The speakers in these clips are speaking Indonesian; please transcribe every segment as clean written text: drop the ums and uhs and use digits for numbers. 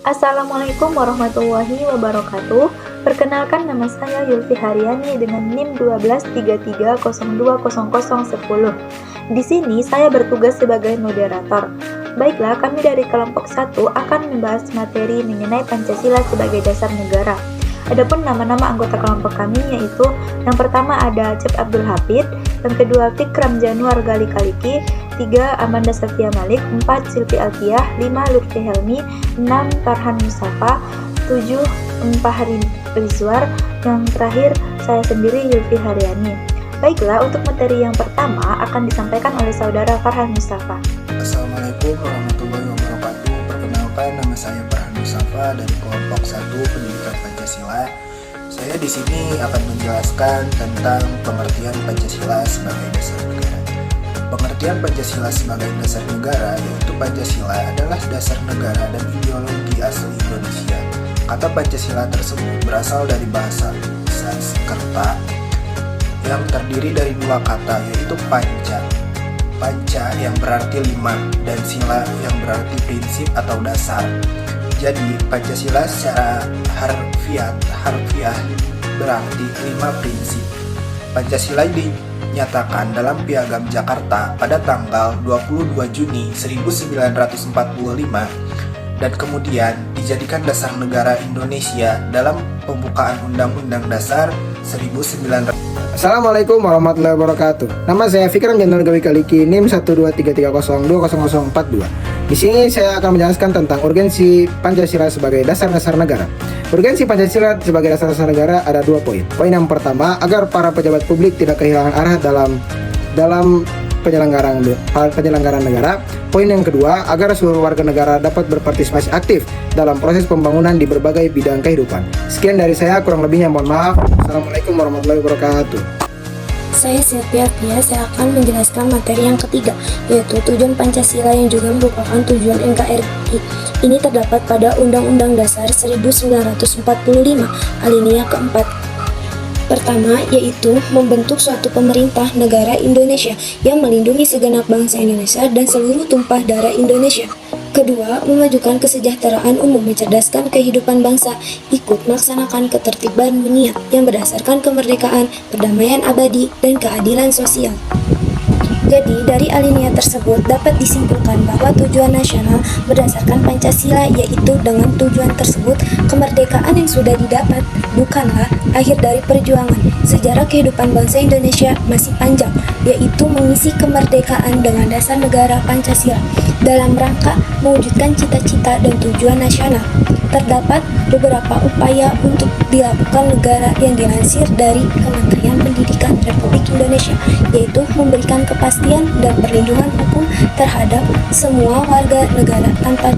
Assalamualaikum warahmatullahi wabarakatuh. Perkenalkan, nama saya Yulfi Haryani dengan NIM 1233020010. Di sini saya bertugas sebagai moderator. Baiklah, kami dari kelompok 1 akan membahas materi mengenai Pancasila sebagai dasar negara. Adapun nama-nama anggota kelompok kami yaitu yang pertama ada Acep Abdul Hafid, yang kedua Fikram Januar Gali Kaliki, 3 Amanda Safia Malik, 4 Silvi Alfiah, 5 Lutfi Helmi, 6 Farhan Mustafa, 7 Fahri Rizwar, yang terakhir saya sendiri Yulfi Haryani. Baiklah, untuk materi yang pertama akan disampaikan oleh saudara Farhan Mustafa. Assalamualaikum warahmatullahi wabarakatuh. Perkenalkan, nama saya Farhan Mustafa dari kelompok 1 Pendidikan Pancasila. Saya di sini akan menjelaskan tentang pengertian Pancasila sebagai dasar negara. Pengertian Pancasila sebagai dasar negara yaitu Pancasila adalah dasar negara dan ideologi asli Indonesia. Kata Pancasila tersebut berasal dari bahasa Sanskerta yang terdiri dari 2 kata yaitu panca yang berarti 5 dan sila yang berarti prinsip atau dasar. Jadi Pancasila secara harfiah berarti 5 prinsip. Pancasila dinyatakan dalam Piagam Jakarta pada tanggal 22 Juni 1945 dan kemudian dijadikan dasar negara Indonesia dalam pembukaan Undang-Undang Dasar 1945. Assalamualaikum warahmatullahi wabarakatuh. Nama saya Fikram Januar Gali Kaliki, NIM 12330200042. Di sini saya akan menjelaskan tentang urgensi Pancasila sebagai dasar-dasar negara. Urgensi Pancasila sebagai dasar-dasar negara ada 2 poin. Poin yang pertama, agar para pejabat publik tidak kehilangan arah dalam penyelenggaraan negara. Poin yang kedua, agar seluruh warga negara dapat berpartisipasi aktif dalam proses pembangunan di berbagai bidang kehidupan. Sekian dari saya, kurang lebihnya mohon maaf. Assalamualaikum warahmatullahi wabarakatuh. Saya Silvi Alfiah, saya akan menjelaskan materi yang ketiga, yaitu tujuan Pancasila yang juga merupakan tujuan NKRI. Ini terdapat pada Undang-Undang Dasar 1945, alinea keempat. Pertama, yaitu membentuk suatu pemerintah negara Indonesia yang melindungi segenap bangsa Indonesia dan seluruh tumpah darah Indonesia. Kedua, memajukan kesejahteraan umum, mencerdaskan kehidupan bangsa, ikut melaksanakan ketertiban dunia yang berdasarkan kemerdekaan, perdamaian abadi, dan keadilan sosial. Jadi, dari alinea tersebut dapat disimpulkan bahwa tujuan nasional berdasarkan Pancasila, yaitu dengan tujuan tersebut, kemerdekaan yang sudah didapat bukanlah akhir dari perjuangan. Sejarah kehidupan bangsa Indonesia masih panjang, yaitu mengisi kemerdekaan dengan dasar negara Pancasila dalam rangka mewujudkan cita-cita dan tujuan nasional. Terdapat beberapa upaya untuk dilakukan negara yang dilansir dari Kementerian Pendidikan Republik Indonesia, yaitu memberikan kepastian dan perlindungan hukum terhadap semua warga negara tanpa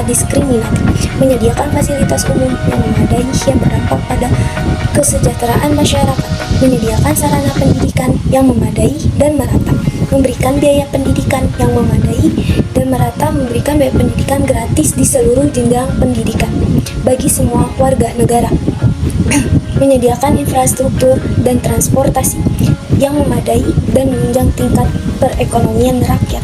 diskriminatif, menyediakan fasilitas umum yang memadai yang berdampak pada kesejahteraan masyarakat, menyediakan sarana pendidikan yang memadai dan merata, memberikan biaya pendidikan yang memadai dan merata, memberikan biaya pendidikan gratis di seluruh jenjang pendidikan bagi semua warga negara, menyediakan infrastruktur dan transportasi yang memadai dan menunjang tingkat perekonomian rakyat,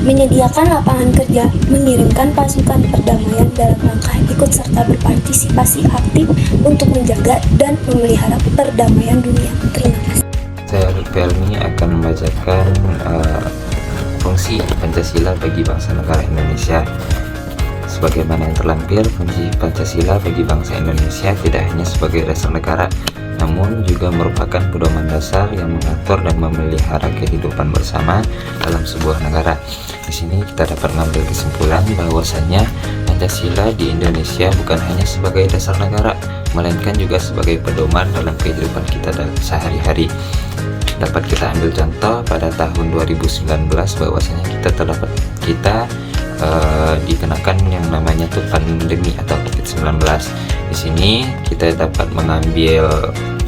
menyediakan lapangan kerja, mengirimkan pasukan perdamaian dalam rangka ikut serta berpartisipasi aktif untuk menjaga dan memelihara perdamaian dunia. Terima kasih. Saya Lutfi Helmi akan membacakan fungsi Pancasila bagi bangsa negara Indonesia. Sebagaimana yang terlampir, fungsi Pancasila bagi bangsa Indonesia tidak hanya sebagai dasar negara, namun juga merupakan pedoman dasar yang mengatur dan memelihara kehidupan bersama dalam sebuah negara. Di sini kita dapat mengambil kesimpulan bahwasanya Pancasila di Indonesia bukan hanya sebagai dasar negara, melainkan juga sebagai pedoman dalam kehidupan kita sehari-hari. Dapat kita ambil contoh pada tahun 2019 bahwasanya kita dikenakan yang namanya pandemi atau COVID-19. Di sini kita dapat mengambil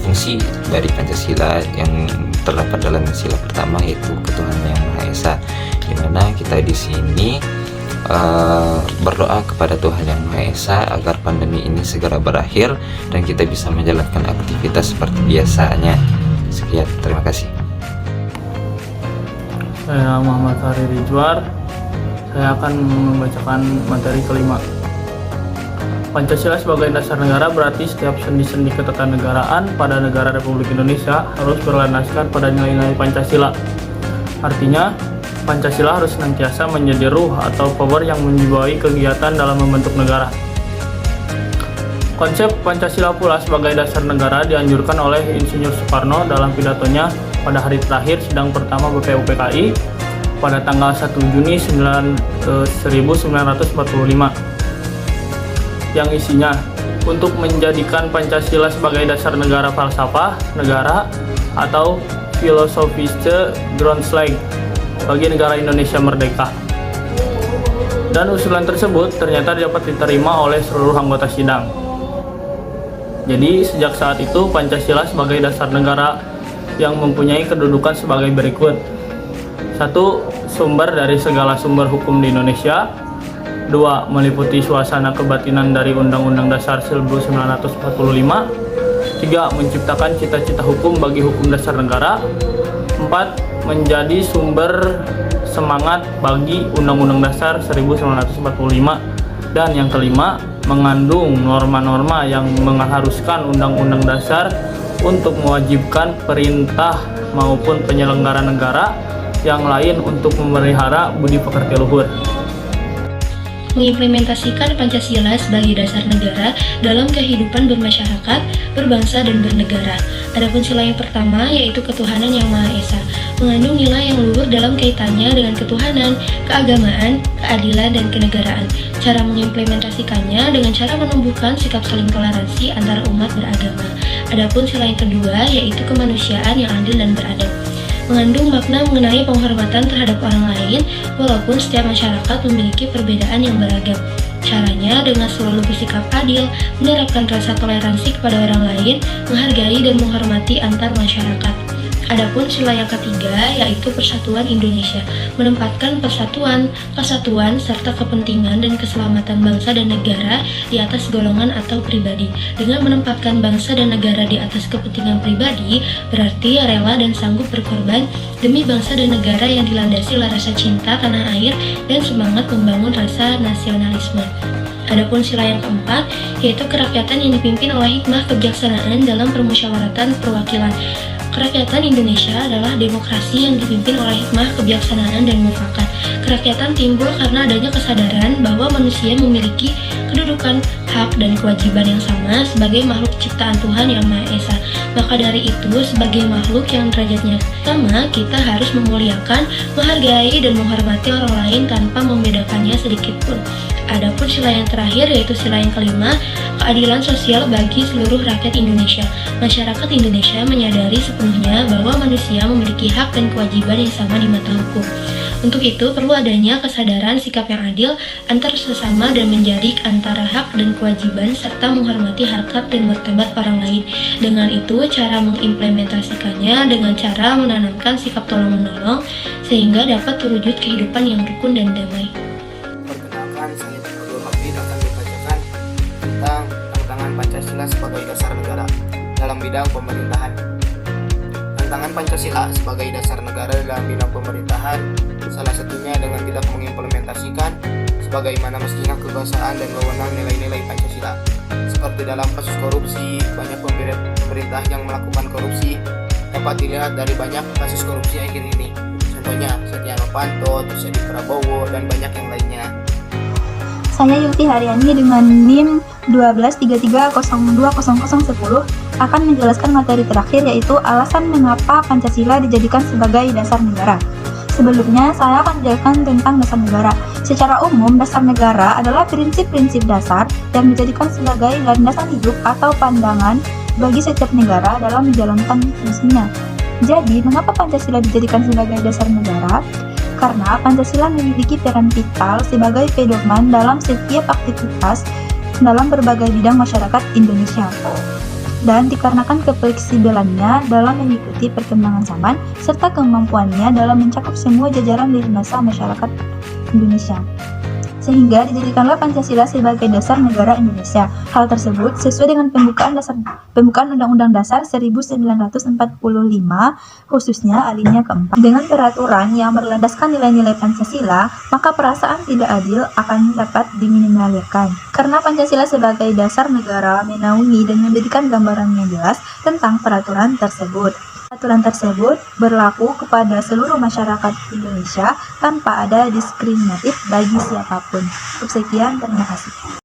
fungsi dari Pancasila yang terdapat dalam sila pertama, yaitu ketuhanan yang Maha Esa, di mana kita di sini berdoa kepada Tuhan Yang Maha Esa agar pandemi ini segera berakhir dan kita bisa menjalankan aktivitas seperti biasanya. Sekian, terima kasih. Saya Muhammad Fahri Rizwar. Saya akan membacakan materi kelima. Pancasila sebagai dasar negara berarti setiap sendi-sendi ketatanegaraan pada negara Republik Indonesia harus berlandaskan pada nilai-nilai Pancasila. Artinya, Pancasila harus senantiasa menjadi ruh atau power yang menjiwai kegiatan dalam membentuk negara. Konsep Pancasila pula sebagai dasar negara dianjurkan oleh Insinyur Soekarno dalam pidatonya pada hari terakhir sidang pertama BPUPKI pada tanggal 1 Juni 1945. Yang isinya untuk menjadikan Pancasila sebagai dasar negara falsafah negara atau filosofische Grundslag bagi negara Indonesia merdeka. Dan usulan tersebut ternyata dapat diterima oleh seluruh anggota sidang. Jadi sejak saat itu Pancasila sebagai dasar negara yang mempunyai kedudukan sebagai berikut. 1. Sumber dari segala sumber hukum di Indonesia. 2. Meliputi suasana kebatinan dari Undang-Undang Dasar 1945. 3. Menciptakan cita-cita hukum bagi hukum dasar negara. 4. Menjadi sumber semangat bagi Undang-Undang Dasar 1945. Dan yang kelima, mengandung norma-norma yang mengharuskan Undang-Undang Dasar untuk mewajibkan perintah maupun penyelenggara negara yang lain untuk memelihara budi pekerti luhur. Mengimplementasikan Pancasila sebagai dasar negara dalam kehidupan bermasyarakat, berbangsa, dan bernegara. Adapun sila yang pertama yaitu ketuhanan yang Maha Esa, mengandung nilai yang luhur dalam kaitannya dengan ketuhanan, keagamaan, keadilan, dan kenegaraan. Cara mengimplementasikannya dengan cara menumbuhkan sikap saling toleransi antara umat beragama. Adapun sila yang kedua yaitu kemanusiaan yang adil dan beradab, mengandung makna mengenai penghormatan terhadap orang lain walaupun setiap masyarakat memiliki perbedaan yang beragam. Caranya dengan selalu bersikap adil, menerapkan rasa toleransi kepada orang lain, menghargai dan menghormati antar masyarakat. Adapun sila yang ketiga yaitu persatuan Indonesia, menempatkan persatuan, kesatuan, serta kepentingan dan keselamatan bangsa dan negara di atas golongan atau pribadi. Dengan menempatkan bangsa dan negara di atas kepentingan pribadi, berarti rela dan sanggup berkorban demi bangsa dan negara yang dilandasi oleh rasa cinta tanah air dan semangat membangun rasa nasionalisme. Adapun sila yang keempat yaitu kerakyatan yang dipimpin oleh hikmah kebijaksanaan dalam permusyawaratan perwakilan. Kerakyatan Indonesia adalah demokrasi yang dipimpin oleh hikmah kebijaksanaan dan mufakat. Kerakyatan timbul karena adanya kesadaran bahwa manusia memiliki kedudukan, hak, dan kewajiban yang sama sebagai makhluk ciptaan Tuhan Yang Maha Esa. Maka dari itu, sebagai makhluk yang derajatnya sama, kita harus memuliakan, menghargai, dan menghormati orang lain tanpa membedakannya sedikitpun. Adapun sila yang terakhir yaitu sila yang kelima, keadilan sosial bagi seluruh rakyat Indonesia. Masyarakat Indonesia menyadari sepenuhnya bahwa manusia memiliki hak dan kewajiban yang sama di mata hukum. Untuk itu perlu adanya kesadaran sikap yang adil antar sesama dan menjadik antara hak dan kewajiban serta menghormati harkat dan martabat orang lain. Dengan itu cara mengimplementasikannya dengan cara menanamkan sikap tolong-menolong sehingga dapat terwujud kehidupan yang rukun dan damai. Perkenalkan, saya Dr. Hafid akan membacakan tentang tantangan Pancasila sebagai dasar negara dalam bidang pemerintahan. Tantangan Pancasila sebagai dasar negara dalam bidang pemerintahan salah satunya dengan tidak mengimplementasikan sebagaimana mestinya kekuasaan dan wewenang nilai-nilai Pancasila. Seperti dalam kasus korupsi, banyak pemerintah yang melakukan korupsi dapat dilihat dari banyak kasus korupsi akhir ini. Contohnya Setia Novanto, Edi Prabowo, dan banyak yang lainnya. Saya Yuti Haryani dengan NIM 1233020010 akan menjelaskan materi terakhir yaitu alasan mengapa Pancasila dijadikan sebagai dasar negara. Sebelumnya, saya akan menjelaskan tentang dasar negara. Secara umum, dasar negara adalah prinsip-prinsip dasar yang dijadikan sebagai landasan hidup atau pandangan bagi setiap negara dalam menjalankan fungsinya. Jadi, mengapa Pancasila dijadikan sebagai dasar negara? Karena Pancasila memiliki peran vital sebagai pedoman dalam setiap aktivitas dalam berbagai bidang masyarakat Indonesia. Dan dikarenakan kefleksibelannya dalam mengikuti perkembangan zaman serta kemampuannya dalam mencakup semua jajaran lini masa masyarakat Indonesia. sehingga dijadikanlah Pancasila sebagai dasar negara Indonesia. Hal tersebut sesuai dengan pembukaan Undang-Undang Dasar 1945, khususnya alinea keempat. Dengan peraturan yang berlandaskan nilai-nilai Pancasila, maka perasaan tidak adil akan dapat diminimalisir. Karena Pancasila sebagai dasar negara menaungi dan memberikan gambaran yang jelas tentang peraturan tersebut. Aturan tersebut berlaku kepada seluruh masyarakat Indonesia tanpa ada diskriminatif bagi siapapun. Cukup sekian, terima kasih.